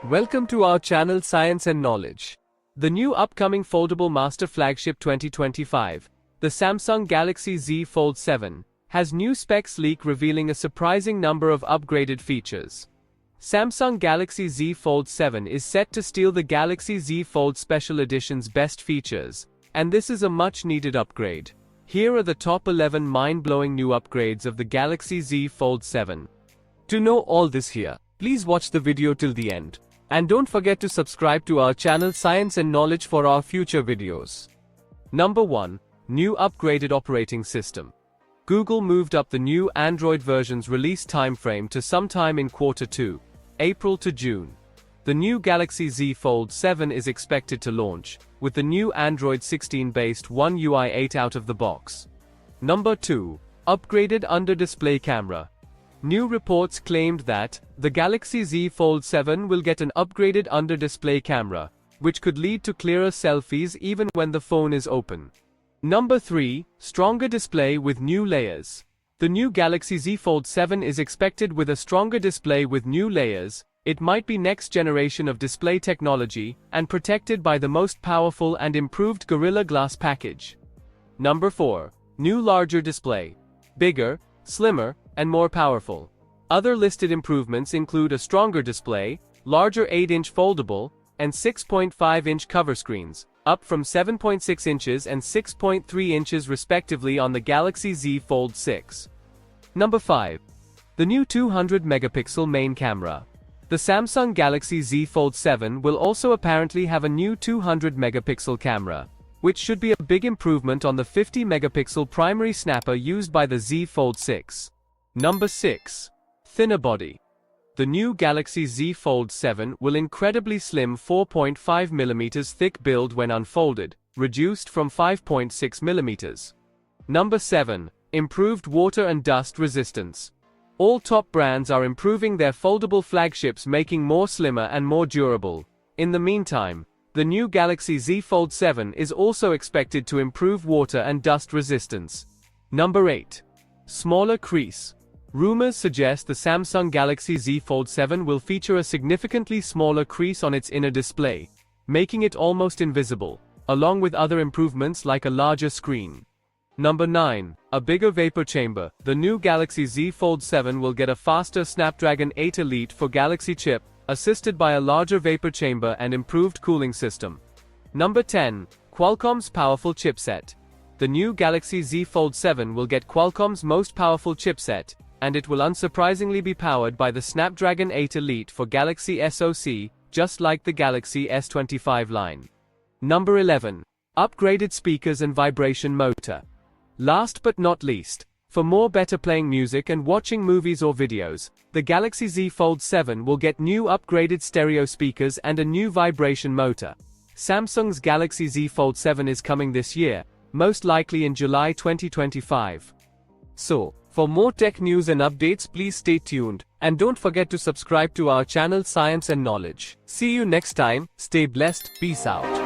Welcome to our channel Science and Knowledge. The new upcoming foldable master flagship 2025, the Samsung Galaxy Z Fold 7, has new specs leak revealing a surprising number of upgraded features. Samsung Galaxy Z Fold 7 is set to steal the Galaxy Z Fold Special Edition's best features, and this is a much-needed upgrade. Here are the top 11 mind-blowing new upgrades of the Galaxy Z Fold 7. To know all this here, please watch the video till the end. And don't forget to subscribe to our channel Science and Knowledge for our future videos. Number 1. New upgraded operating system. Google moved up the new Android version's release timeframe to sometime in Q2, April to June. The new Galaxy Z Fold 7 is expected to launch, with the new Android 16-based One UI 8 out of the box. Number 2. Upgraded under-display camera. New reports claimed that the Galaxy Z Fold 7 will get an upgraded under-display camera, which could lead to clearer selfies even when the phone is open. Number 3. Stronger display with new layers. The new Galaxy Z Fold 7 is expected with a stronger display with new layers. It might be next generation of display technology and protected by the most powerful and improved Gorilla Glass package. Number 4. New larger display. Bigger, slimmer, and more powerful. Other listed improvements include a stronger display, larger 8-inch foldable, and 6.5-inch cover screens, up from 7.6 inches and 6.3 inches respectively on the Galaxy Z Fold 6. Number 5. The new 200-megapixel main camera. The Samsung Galaxy Z Fold 7 will also apparently have a new 200-megapixel camera, which should be a big improvement on the 50-megapixel primary snapper used by the Z Fold 6. Number 6. Thinner body. The new Galaxy Z Fold 7 will incredibly slim 4.5mm thick build when unfolded, reduced from 5.6mm. Number 7. Improved water and dust resistance. All top brands are improving their foldable flagships, making more slimmer and more durable. In the meantime, the new Galaxy Z Fold 7 is also expected to improve water and dust resistance. Number 8. Smaller crease. Rumors suggest the Samsung Galaxy Z Fold 7 will feature a significantly smaller crease on its inner display, making it almost invisible, along with other improvements like a larger screen. Number 9. A bigger vapor chamber. The new Galaxy Z Fold 7 will get a faster Snapdragon 8 Elite for Galaxy chip, assisted by a larger vapor chamber and improved cooling system. Number 10. Qualcomm's powerful chipset. The new Galaxy Z Fold 7 will get Qualcomm's most powerful chipset, and it will unsurprisingly be powered by the Snapdragon 8 Elite for Galaxy SoC, just like the Galaxy S25 line. Number 11. Upgraded speakers and vibration motor. Last but not least, for more better playing music and watching movies or videos, the Galaxy Z Fold 7 will get new upgraded stereo speakers and a new vibration motor. Samsung's Galaxy Z Fold 7 is coming this year, most likely in July 2025. So, for more tech news and updates, please stay tuned, and don't forget to subscribe to our channel Science and Knowledge. See you next time, stay blessed, peace out.